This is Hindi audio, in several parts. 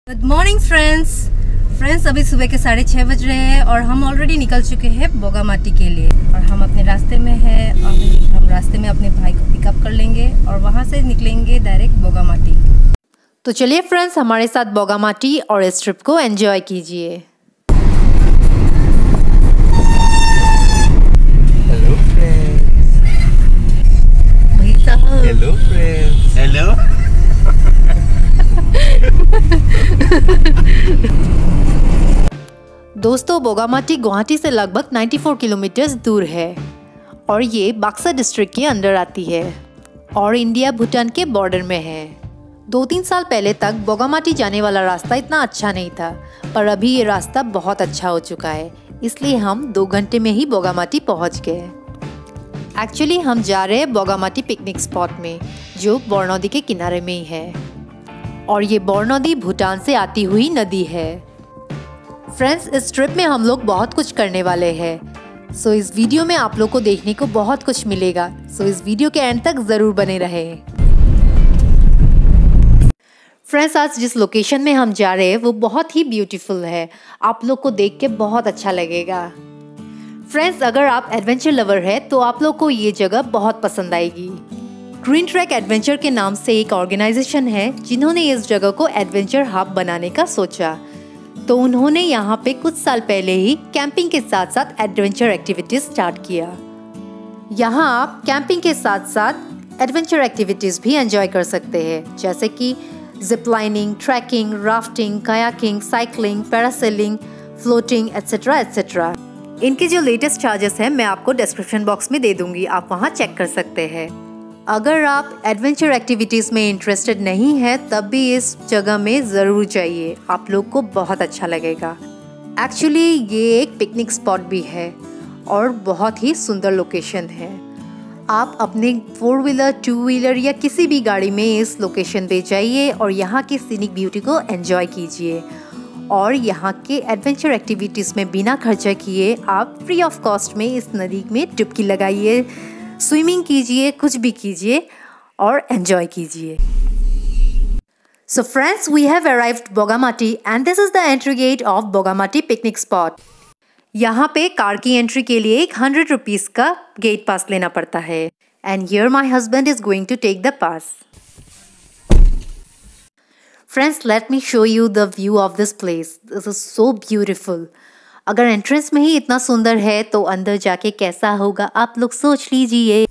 गुड मॉर्निंग फ्रेंड्स अभी सुबह के 6:30 बज रहे हैं और हम ऑलरेडी निकल चुके हैं बोगामाटी के लिए और हम अपने रास्ते में हैं। अभी हम रास्ते में अपने भाई को पिकअप कर लेंगे और वहां से निकलेंगे डायरेक्ट बोगामाटी। तो चलिए फ्रेंड्स, हमारे साथ बोगामाटी और इस ट्रिप को एंजॉय कीजिए। Hello friends. Hello friends. Hello. दोस्तों, बोगामाटी गुवाहाटी से लगभग 94 किलोमीटर दूर है और ये बक्सर डिस्ट्रिक्ट के अंदर आती है और इंडिया भूटान के बॉर्डर में है। 2-3 साल पहले तक बोगामाटी जाने वाला रास्ता इतना अच्छा नहीं था, पर अभी ये रास्ता बहुत अच्छा हो चुका है, इसलिए हम 2 घंटे में ही बोगामाटी पहुंच गए। एक्चुअली हम जा रहे हैं बोगामाटी पिकनिक स्पॉट में, जो बोर नदी के किनारे में ही है और ये बोर नदी भूटान से आती हुई नदी है। फ्रेंड्स, इस ट्रिप में हम लोग बहुत कुछ करने वाले हैं, सो इस वीडियो में आप लोग को देखने को बहुत कुछ मिलेगा, सो इस वीडियो के एंड तक ज़रूर बने रहें। फ्रेंड्स, आज जिस लोकेशन में हम जा रहे हैं वो बहुत ही ब्यूटीफुल है, आप लोग को देख के बहुत अच्छा लगेगा। फ्रेंड्स, अगर आप एडवेंचर लवर है तो आप लोग को ये जगह बहुत पसंद आएगी। ग्रीन ट्रैक एडवेंचर के नाम से एक ऑर्गेनाइजेशन है जिन्होंने इस जगह को एडवेंचर हब बनाने का सोचा, तो उन्होंने यहाँ पे कुछ साल पहले ही कैंपिंग के साथ साथ एडवेंचर एक्टिविटीज स्टार्ट किया। यहाँ आप कैंपिंग के साथ साथ एडवेंचर एक्टिविटीज भी एंजॉय कर सकते हैं, जैसे कि zip lining, trekking, rafting, kayaking, cycling, parasailing, floating etcetera etcetera. इनके जो लेटेस्ट चार्जेस हैं मैं आपको डिस्क्रिप्शन बॉक्स में दे दूंगी, आप वहाँ चेक कर सकते हैं। अगर आप एडवेंचर एक्टिविटीज़ में इंटरेस्टेड नहीं है तब भी इस जगह में ज़रूर जाइए, आप लोग को बहुत अच्छा लगेगा। एक्चुअली ये एक पिकनिक स्पॉट भी है और बहुत ही सुंदर लोकेशन है। आप अपने 4 व्हीलर, 2 व्हीलर या किसी भी गाड़ी में इस लोकेशन पे जाइए और यहाँ की सीनिक ब्यूटी को एंजॉय कीजिए और यहाँ के एडवेंचर एक्टिविटीज़ में बिना खर्चा किए आप फ्री ऑफ कॉस्ट में इस नदी में डुबकी लगाइए, स्विमिंग कीजिए, कुछ भी कीजिए और एंजॉय कीजिए। So friends, we have arrived Bogamati and this is the entry gate of Bogamati picnic spot. यहाँ पे कार की एंट्री के लिए 100 रुपीस का गेट पास लेना पड़ता है and here my husband is going to take the pass. Friends, let me show you the view of this place. This is so beautiful. अगर एंट्रेंस में ही इतना सुंदर है तो अंदर जाके कैसा होगा आप लोग सोच लीजिए।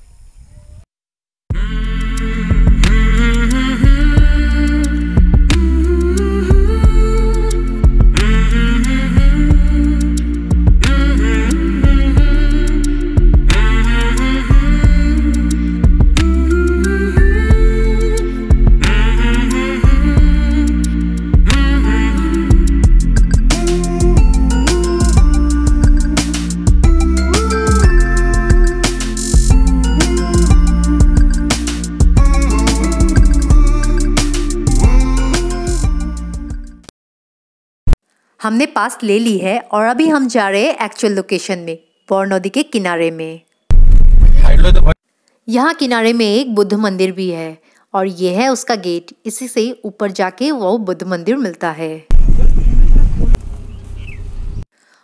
हमने पास ले ली है और अभी हम जा रहे हैं एक्चुअल लोकेशन में, बोर नदी के किनारे में। यहाँ किनारे में एक बुद्ध मंदिर भी है और ये है उसका गेट, इसी से ऊपर जाके वो बुद्ध मंदिर मिलता है।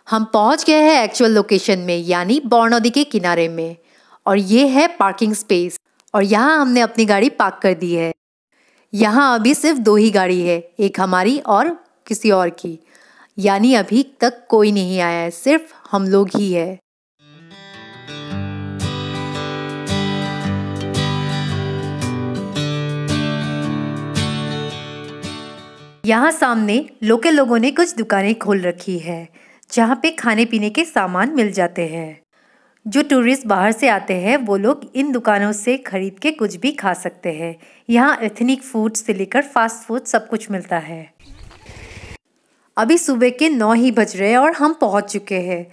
हम पहुँच गए हैं एक्चुअल लोकेशन में, यानी बोर नदी के किनारे में, और ये है पार्किंग स्पेस और यहाँ हमने अपनी गाड़ी पार्क कर दी है। यहाँ अभी सिर्फ 2 ही गाड़ी है, एक हमारी और किसी और की, यानी अभी तक कोई नहीं आया है, सिर्फ हम लोग ही है। यहाँ सामने लोकल लोगों ने कुछ दुकानें खोल रखी है जहाँ पे खाने पीने के सामान मिल जाते हैं। जो टूरिस्ट बाहर से आते हैं वो लोग इन दुकानों से खरीद के कुछ भी खा सकते हैं। यहाँ एथनिक फूड से लेकर फास्ट फूड सब कुछ मिलता है। अभी सुबह के 9 ही बज रहे हैं और हम पहुंच चुके हैं,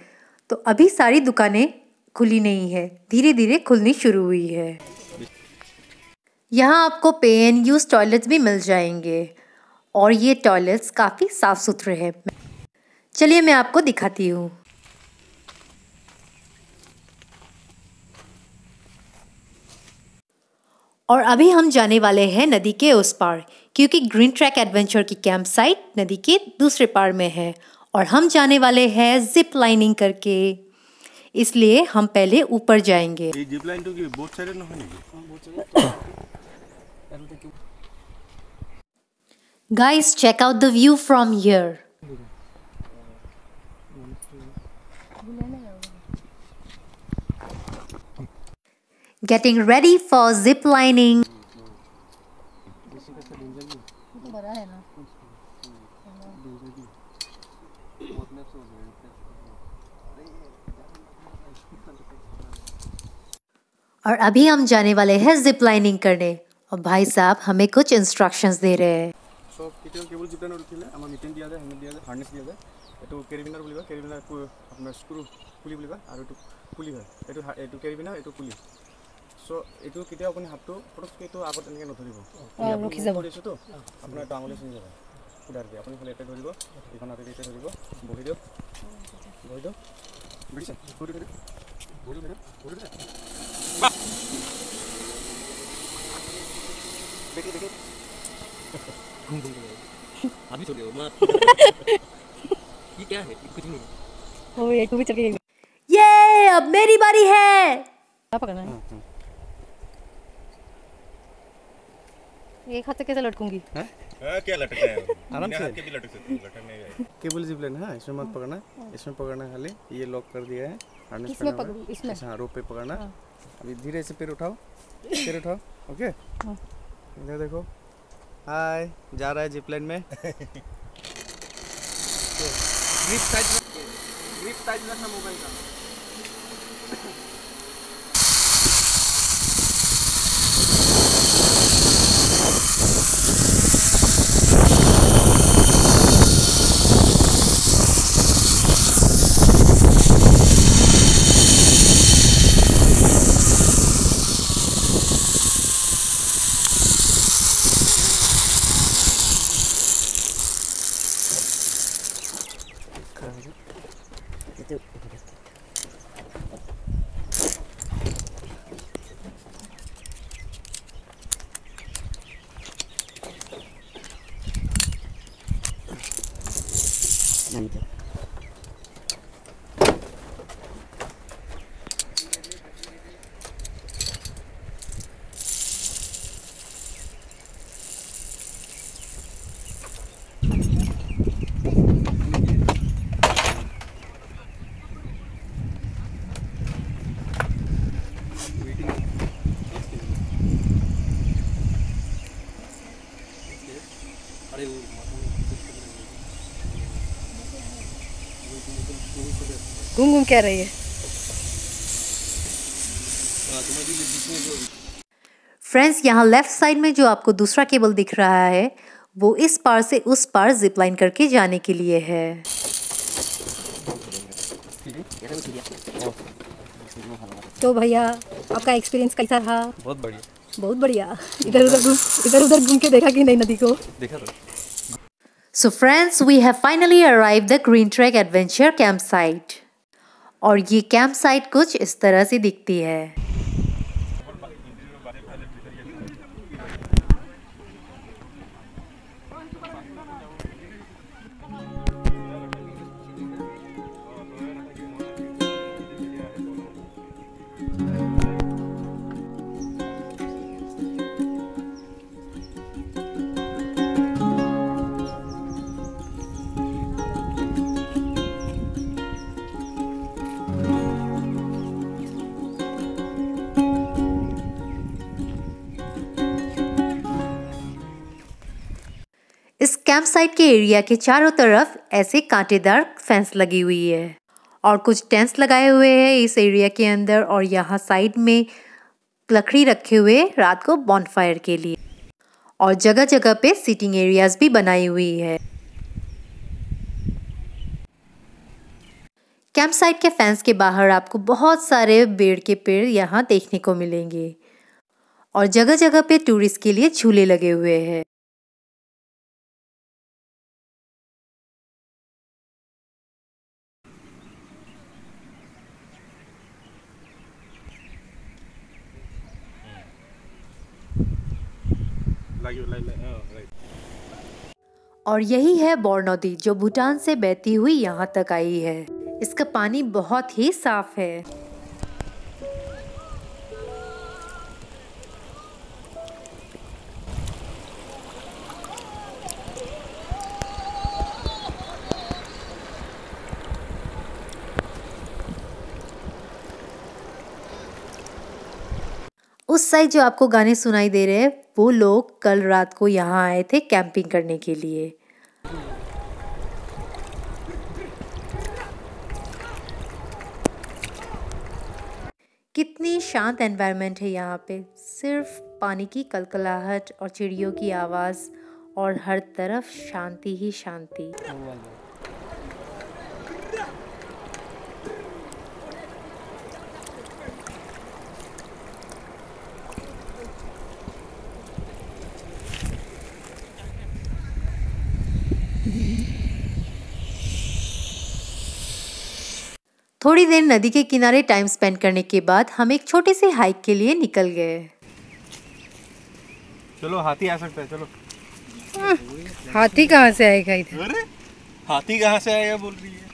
तो अभी सारी दुकानें खुली नहीं है, धीरे धीरे खुलनी शुरू हुई है। यहाँ आपको पे एंड यूज टॉयलेट्स भी मिल जाएंगे और ये टॉयलेट्स काफ़ी साफ सुथरे हैं। चलिए मैं आपको दिखाती हूँ। और अभी हम जाने वाले हैं नदी के उस पार, क्योंकि ग्रीन ट्रैक एडवेंचर की कैंप साइट नदी के दूसरे पार में है और हम जाने वाले हैं जिप लाइनिंग करके, इसलिए हम पहले ऊपर जाएंगे। जिप लाइन तो की बोथ साइड न है नेकी? Guys, check out the view from here. Getting ready for zip lining. और अभी हम जाने वाले हैं जिप लाइनिंग करने और भाई साहब हमें कुछ इंस्ट्रक्शंस दे रहे हैं। सो केवल केबल जिप लाइन उठिले आमा मिटिंग दिया जाए, हेलमेट दिया जाए, हार्नेस दिया जाए, एटु कैरिबिनार बुलिबा, कैरिबिनार को अपना स्क्रू पुली बुलिबा और एटु पुली है, एटु कैरिबिनार, एटु पुली। सो एटु केতিয়া আপুনি হাতটো পটককে এটো আগত এনেকে নধৰিব, ৰখি যাব দিছো তো আপোনাৰ এটা আঙুলি চিনি যাব উদাৰ দিয়ে, আপুনি খালি এটা ধৰিব, ইখন হাতে এটা ধৰিব, বহি দিয়ক, বুজিছে? বহি দিয়ক, देखिए अभी छोड़िए मत। ये क्या है? कुछ नहीं। ओ ये तू भी चल के ये अब मेरी बारी है। क्या पकड़ना है? एक हाथ से कैसे लटकूंगी? हैं? क्या लटका है? आराम से के भी लटक सकते हो, लटकने का। केबल जिप लाइन है, इसमें मत पकड़ना, इसमें पकड़ना खाली, ये लॉक कर दिया है, हार्नेस इसमें पकड़ू, इसमें हाँ रोप पे पकड़ना। अभी धीरे से पैर उठाओ, पैर उठाओ, ओके? इधर देखो, हाय, जा रहा है जिप लाइन में। ग्रिप टाइट रखना मोबाइल का। घूम घूम क्या रही है? फ्रेंड्स, यहाँ लेफ्ट साइड में जो आपको दूसरा केबल दिख रहा है वो इस पार से उस पार जिप लाइन करके जाने के लिए है। तो भैया आपका एक्सपीरियंस कैसा था? बहुत बढ़िया, बहुत बढ़िया। इधर उधर घूम के देखा कि नहीं नदी को? देखा तो। So friends, we have finally arrived the Green Trek Adventure campsite. और ये कैंप साइट कुछ इस तरह से दिखती है। इस कैंप साइट के एरिया के चारों तरफ ऐसे कांटेदार फेंस लगी हुई है और कुछ टेंट्स लगाए हुए हैं इस एरिया के अंदर, और यहाँ साइड में लकड़ी रखे हुए रात को बॉनफायर के लिए, और जगह जगह पे सीटिंग एरियाज भी बनाई हुई है। कैंप साइट के फेंस के बाहर आपको बहुत सारे बेर के पेड़ यहाँ देखने को मिलेंगे और जगह जगह पे टूरिस्ट के लिए झूले लगे हुए हैं। Like, right. और यही है बोर नदी जो भूटान से बहती हुई यहाँ तक आई है। इसका पानी बहुत ही साफ है। उस साइड जो आपको गाने सुनाई दे रहे हैं वो लोग कल रात को यहाँ आए थे कैंपिंग करने के लिए। कितनी शांत एनवायरनमेंट है यहाँ पे, सिर्फ पानी की कलकलाहट और चिड़ियों की आवाज़ और हर तरफ शांति ही शांति। थोड़ी देर नदी के किनारे टाइम स्पेंड करने के बाद हम एक छोटे से हाइक के लिए निकल गए। चलो हाथी आ सकता है, चलो। हाथी कहाँ से आएगा इधर? अरे हाथी कहाँ से आएगा बोल रही है।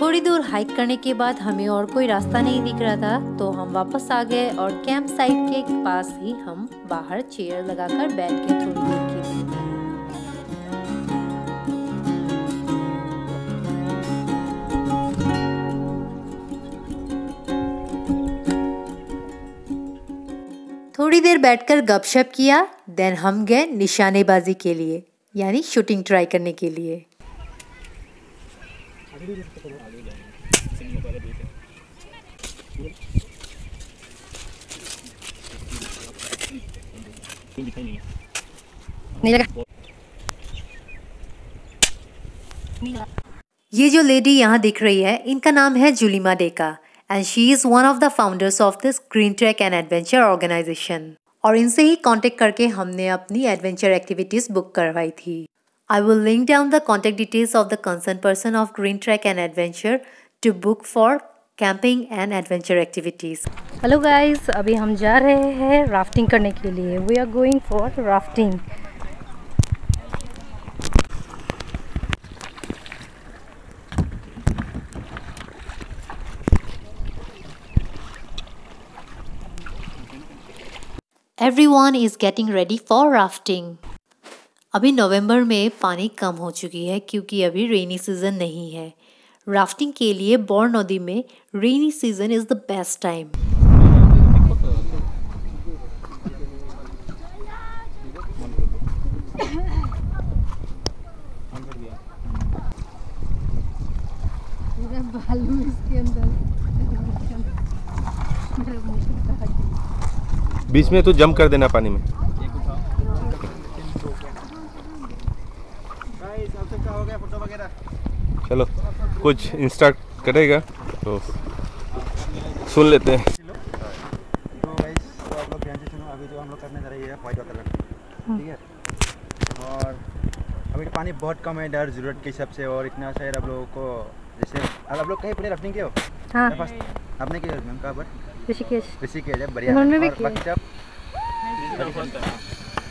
थोड़ी दूर हाइक करने के बाद हमें और कोई रास्ता नहीं दिख रहा था, तो हम वापस आ गए और कैंप साइट के पास ही हम बाहर चेयर लगाकर बैठ गए थोड़ी देर के लिए। थोड़ी देर बैठकर गपशप किया, देन हम गए निशानेबाजी के लिए, यानी शूटिंग ट्राई करने के लिए। नहीं लगा। ये जो लेडी यहाँ दिख रही है, इनका नाम है Julima Deka and she is one of the founders of this green track and adventure organisation. और इनसे ही कांटेक्ट करके हमने अपनी एडवेंचर एक्टिविटीज़ बुक करवाई थी। I will link down the contact details of the concern person of Green track and adventure to book for camping and adventure activities. Hello guys, अभी हम जा रहे हैं राफ्टिंग करने के लिए। We are going for rafting. Everyone is getting ready for rafting. अभी नवंबर में पानी कम हो चुकी है क्योंकि अभी रेनी सीजन नहीं है। राफ्टिंग के लिए बोर नदी में rainy season is the best time. भालू इसके अंदर बीच में तो जंप कर देना पानी में। चलो कुछ इंस्टा करेगा तो सुन लेते हैं। तो गाइस, तो आप लोग ध्यान से सुनो। अभी जो हम लोग करने जा रहे हैं व्हाइट वाटर राफ्टिंग, ठीक है। और अभी तो पानी बहुत कम है इधर ज़रूरत के हिसाब से, और इतना शायद आप लोगों को जैसे आप लोग कहीं अपने राफ्टिंग किए हो? हाँ, आपने किया मैम? कहाँ पर? ऋषिकेश। ऋषिकेश है, बढ़िया। उन्होंने भी और किया। बाकी सब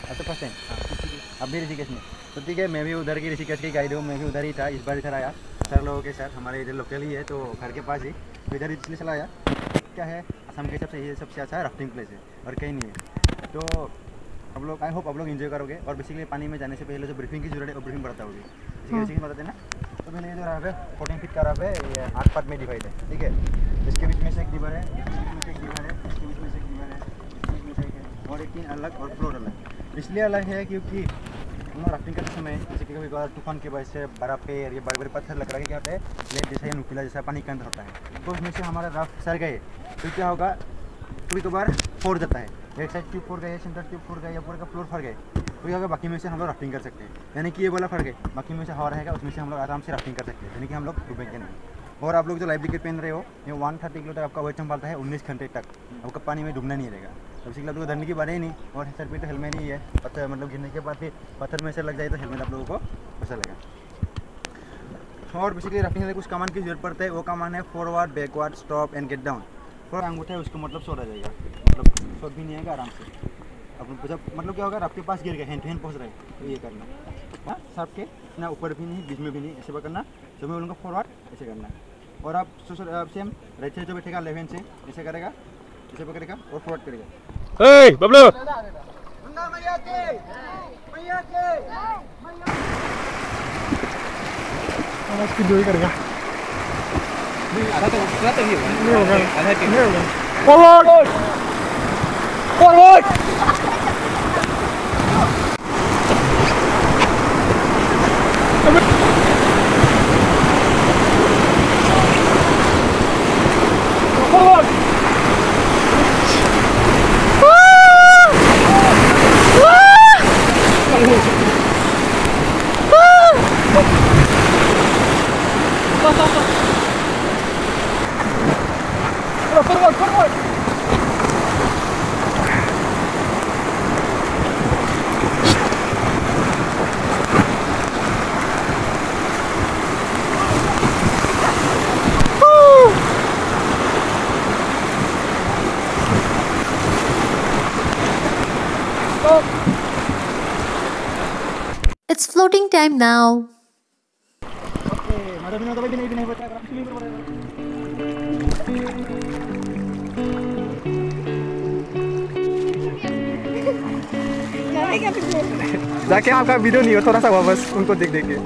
तो फर्स्ट टाइम अब भी ऋषिकेश में। तो ठीक है, मैं भी उधर की ऋषिकेश की गाइड हूँ, मैं भी उधर ही था। इस बार इधर आया सर लोगों के साथ, हमारे इधर लोकल ही है तो घर के पास ही, तो इधर इसलिए चला आया। क्या है, असम के हिसाब से ये सबसे अच्छा राफ्टिंग प्लेस है और कहीं नहीं है। तो आप लोग, आई होप आप लोग एंजॉय करोगे। और बेसिकली पानी में जाने से पहले जो ब्रीफिंग की जरूरत है वो ब्रीफिंग बढ़ता होगी, ऋषिकेश बताते हैं ना। तो मैंने ये जो राफ है 14 फीट का राफ है, ये 8 पार्ट में डिवाइड है, ठीक है। इसके बीच में से एक दीवार है, इसके बीच में से एक दीवार है, इसके बीच में से एक दीवार है, इसके बीच में से एक है, और एक 3 अलग और फ्लोर अलग। इसलिए अलग है क्योंकि हम लोग राफ्टिंग करते समय जैसे कि कभी कभार तूफान की वजह से बड़ा पेड़ या बड़े बड़े पत्थर लग रहा है, क्या होता है, लेट जैसा या नुकीला जैसा पानी के अंदर होता है, तो उसमें से हमारा राफ्ट सर गए तो क्या होगा, कभी कभार फोड़ जाता है, एक साइड ट्यूब फोड़ गए, सेंटर ट्यूब फोड़ गए या पूरा का फ्लोर फट गए, तो क्या बाकी में से हम लोग राफ्टिंग कर सकते हैं। यानी कि ये वाला फट गए, बाकी में से हवा रहेगा, उसमें से हम लोग आराम से राफ्टिंग कर सकते हैं, यानी कि हम लोग डूबेंगे नहीं। और आप लोग जो लाइफ जैकेट पहन रहे हो, ये 130 किलो तक आपका वेट संभालता है, 19 घंटे तक आपका पानी में डूबना नहीं रहेगा। तो इसी के लिए आप लोगों को डरने की बात ही नहीं। और सर पे तो हेलमेट ही है, पत्थर मतलब गिरने के बाद फिर पत्थर में से लग जाए तो हेलमेट आप लोगों को बचा लेगा। और बेसिकली राफ्टिंग में कुछ कमान की जरूरत पड़ता है, वो कमान है forward, backward, stop and get down. थोड़ा अंगूठा है उसको मतलब सो रह जाएगा, मतलब शॉट भी नहीं आएगा, आराम से अब जब मतलब क्या होगा, आपके पास गिर गया, हैंड टू हैंड पहुँच रहा है, तो ये करना हाँ साफ के ना, ऊपर भी नहीं बीच में भी नहीं, ऐसे करना। जब मैं बोलूँगा फॉरवर्ड ऐसे करना, और आप सेम राइट साइड जो बैठेगा लेफ्ट हैंड से ऐसे करेगा, ऐसे पकड़ेगा और फॉरवर्ड करेगा। Hey, बबलू स्पीड ही करेगा, forward forward It's floating time now. जाके आपका वीडियो नहीं हो, थोड़ा सा वापस उनको देख देख के।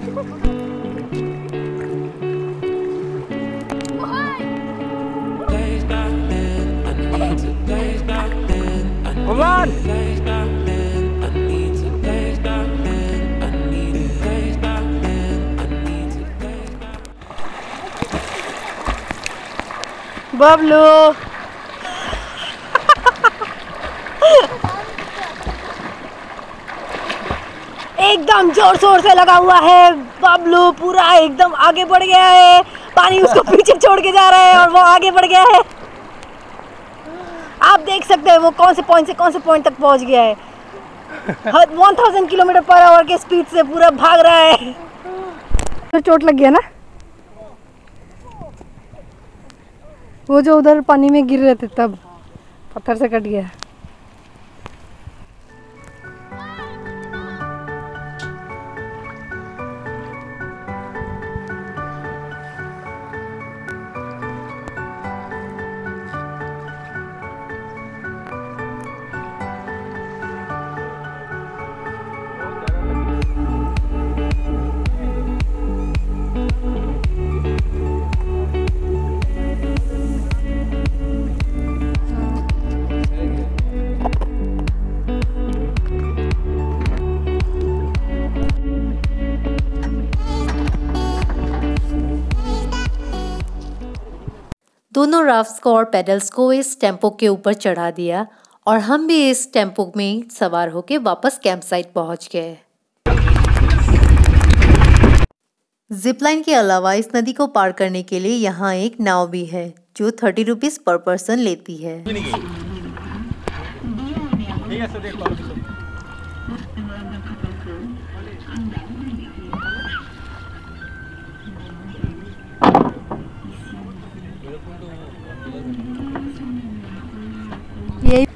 बबलू एकदम जोर शोर से लगा हुआ है, बबलू पूरा एकदम आगे बढ़ गया है, पानी उसको पीछे छोड़ के जा रहा है और वो आगे बढ़ गया है। आप देख सकते हैं वो कौन से पॉइंट से कौन से पॉइंट तक पहुंच गया है। 1000 किलोमीटर पर आवर के स्पीड से पूरा भाग रहा है। तो चोट लग गया ना, वो जो उधर पानी में गिर रहे थे तब पत्थर से कट गया। दोनों राफ्ट्स को और पेडल्स को इस टेम्पो के ऊपर चढ़ा दिया और हम भी इस टेम्पो में सवार होके वापस कैंप साइट पहुंच गए। जिपलाइन के अलावा इस नदी को पार करने के लिए यहाँ एक नाव भी है जो 30 रुपीज पर पर्सन लेती है। ये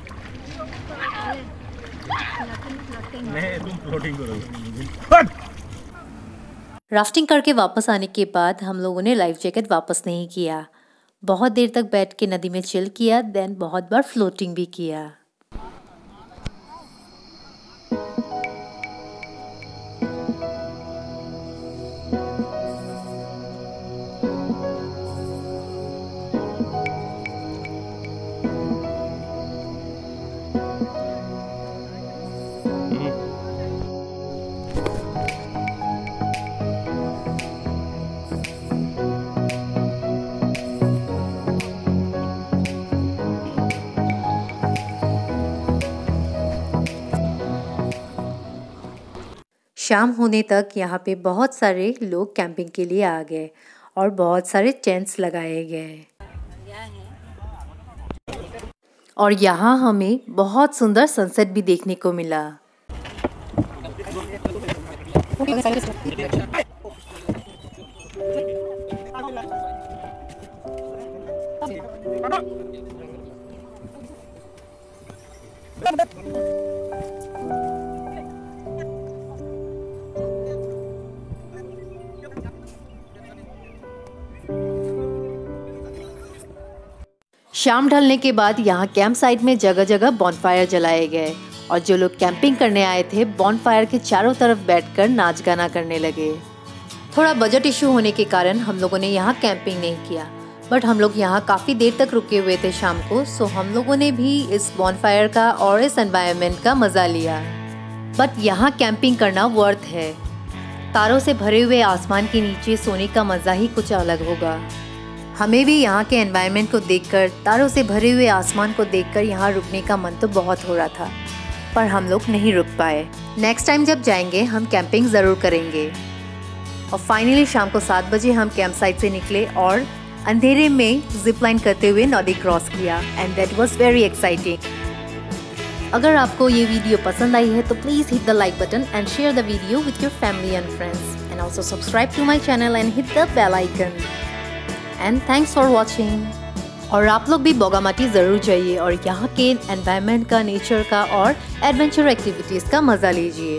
राफ्टिंग करके वापस आने के बाद हम लोगों ने लाइफ जैकेट वापस नहीं किया। बहुत देर तक बैठ के नदी में चिल किया, देन बहुत बार फ्लोटिंग भी किया। शाम होने तक यहाँ पे बहुत सारे लोग कैंपिंग के लिए आ गए और बहुत सारे टेंट्स लगाए गए और यहाँ हमें बहुत सुंदर सनसेट भी देखने को मिला। शाम ढलने के बाद यहाँ कैंप साइट में जगह जगह बॉनफायर जलाए गए और जो लोग कैंपिंग करने आए थे बॉनफायर के चारों तरफ बैठकर नाच गाना करने लगे। थोड़ा बजट इशू होने के कारण हम लोगों ने यहाँ कैंपिंग नहीं किया, बट हम लोग यहाँ काफ़ी देर तक रुके हुए थे शाम को, सो हम लोगों ने भी इस बॉनफायर का और इस एनवायरनमेंट का मज़ा लिया। बट यहाँ कैंपिंग करना वर्थ है। तारों से भरे हुए आसमान के नीचे सोने का मज़ा ही कुछ अलग होगा। हमें भी यहाँ के एनवायरनमेंट को देखकर, तारों से भरे हुए आसमान को देखकर यहाँ रुकने का मन तो बहुत हो रहा था, पर हम लोग नहीं रुक पाए। नेक्स्ट टाइम जब जाएंगे हम कैंपिंग ज़रूर करेंगे। और फाइनली शाम को 7 बजे हम कैंप साइट से निकले और अंधेरे में जिप लाइन करते हुए नदी क्रॉस किया and that was very exciting. अगर आपको ये वीडियो पसंद आई है तो please hit the like button and share the video with your family and friends and also subscribe to my channel and hit the bell icon. And thanks for watching. और आप लोग भी बोगामाटी ज़रूर जाइए और यहाँ के एनवायरनमेंट का, नेचर का और एडवेंचर एक्टिविटीज़ का मज़ा लीजिए।